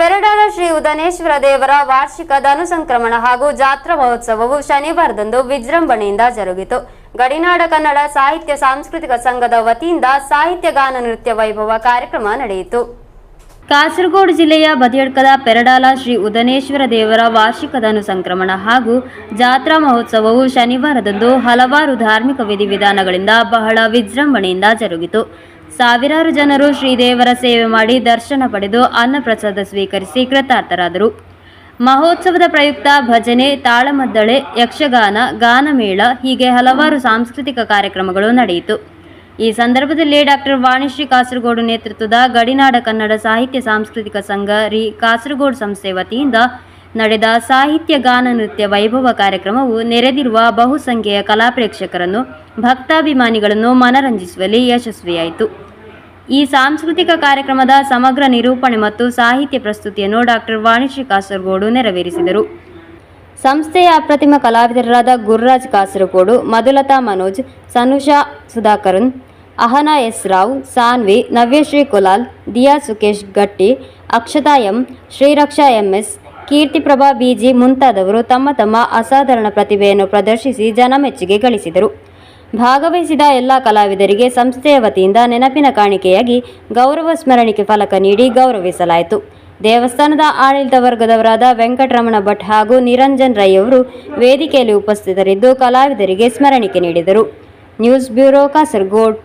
ಪೆರಡಾಲ ಶ್ರೀ ಉದನೇಶ್ವರ ದೇವರ ವಾರ್ಷಿಕ ಧನು ಸಂಕ್ರಮಣ ಹಾಗೂ ಜಾತ್ರಾ ಮಹೋತ್ಸವವು ಶನಿವಾರದಂದು ವಿಜೃಂಭಣೆಯಿಂದ ಜರುಗಿತು. ಗಡಿನಾಡ ಕನ್ನಡ ಸಾಹಿತ್ಯ ಸಾಂಸ್ಕೃತಿಕ ಸಂಘದ ವತಿಯಿಂದ ಸಾಹಿತ್ಯ ಗಾನ ನೃತ್ಯ ವೈಭವ ಕಾರ್ಯಕ್ರಮ ನಡೆಯಿತು. ಕಾಸರಗೋಡು ಜಿಲ್ಲೆಯ ಬದಿಯಡ್ಕದ ಪೆರಡಾಲ ಶ್ರೀ ಉದನೇಶ್ವರ ದೇವರ ವಾರ್ಷಿಕ ಧನು ಸಂಕ್ರಮಣ ಹಾಗೂ ಜಾತ್ರಾ ಮಹೋತ್ಸವವು ಶನಿವಾರದಂದು ಹಲವಾರು ಧಾರ್ಮಿಕ ವಿಧಿವಿಧಾನಗಳಿಂದ ಬಹಳ ವಿಜೃಂಭಣೆಯಿಂದ ಜರುಗಿತು. ಸಾವಿರಾರು ಜನರು ಶ್ರೀದೇವರ ಸೇವೆ ಮಾಡಿ ದರ್ಶನ ಪಡೆದು ಅನ್ನಪ್ರಸಾದ ಸ್ವೀಕರಿಸಿ ಕೃತಾರ್ಥರಾದರು. ಮಹೋತ್ಸವದ ಪ್ರಯುಕ್ತ ಭಜನೆ, ತಾಳಮದ್ದಳೆ, ಯಕ್ಷಗಾನ, ಗಾನಮೇಳ ಹೀಗೆ ಹಲವಾರು ಸಾಂಸ್ಕೃತಿಕ ಕಾರ್ಯಕ್ರಮಗಳು ನಡೆಯಿತು. ಈ ಸಂದರ್ಭದಲ್ಲಿ ಡಾಕ್ಟರ್ ವಾಣಿಶ್ರೀ ಕಾಸರಗೋಡು ನೇತೃತ್ವದ ಗಡಿನಾಡ ಕನ್ನಡ ಸಾಹಿತ್ಯ ಸಾಂಸ್ಕೃತಿಕ ಸಂಘ ರಿ ಕಾಸರಗೋಡು ಸಂಸ್ಥೆ ವತಿಯಿಂದ ನಡೆದ ಸಾಹಿತ್ಯ ಗಾನ ನೃತ್ಯ ವೈಭವ ಕಾರ್ಯಕ್ರಮವು ನೆರೆದಿರುವ ಬಹುಸಂಖ್ಯೆಯ ಕಲಾ ಪ್ರೇಕ್ಷಕರನ್ನು ಭಕ್ತಾಭಿಮಾನಿಗಳನ್ನು ಮನರಂಜಿಸುವಲ್ಲಿ ಯಶಸ್ವಿಯಾಯಿತು. ಈ ಸಾಂಸ್ಕೃತಿಕ ಕಾರ್ಯಕ್ರಮದ ಸಮಗ್ರ ನಿರೂಪಣೆ ಮತ್ತು ಸಾಹಿತ್ಯ ಪ್ರಸ್ತುತಿಯನ್ನು ಡಾಕ್ಟರ್ ವಾಣಿಶ್ರೀ ಕಾಸರಗೋಡು ನೆರವೇರಿಸಿದರು. ಸಂಸ್ಥೆಯ ಅಪ್ರತಿಮ ಕಲಾವಿದರಾದ Gururaj Kasaragod, Madhulatha Manoj, Sanusha Sudhakaran, Ahana S Rao, Saanvi, Navyashree Kulal, Diya Sukesh Gatti, Akshatha M, Shreeraksha MS, Keerthiprabha BG ಮುಂತಾದವರು ತಮ್ಮ ತಮ್ಮ ಅಸಾಧಾರಣ ಪ್ರತಿಭೆಯನ್ನು ಪ್ರದರ್ಶಿಸಿ ಜನಮೆಚ್ಚುಗೆ ಗಳಿಸಿದರು. ಭಾಗವಹಿಸಿದ ಎಲ್ಲ ಕಲಾವಿದರಿಗೆ ಸಂಸ್ಥೆಯ ವತಿಯಿಂದ ನೆನಪಿನ ಕಾಣಿಕೆಯಾಗಿ ಗೌರವ ಸ್ಮರಣಿಕೆ ಫಲಕ ನೀಡಿ ಗೌರವಿಸಲಾಯಿತು. ದೇವಸ್ಥಾನದ ಆಡಳಿತ ವರ್ಗದವರಾದ ವೆಂಕಟರಮಣ ಭಟ್ ಹಾಗೂ ನಿರಂಜನ್ ರೈ ಅವರು ವೇದಿಕೆಯಲ್ಲಿ ಉಪಸ್ಥಿತರಿದ್ದು ಕಲಾವಿದರಿಗೆ ಸ್ಮರಣಿಕೆ ನೀಡಿದರು. News bureau, Kasaragod.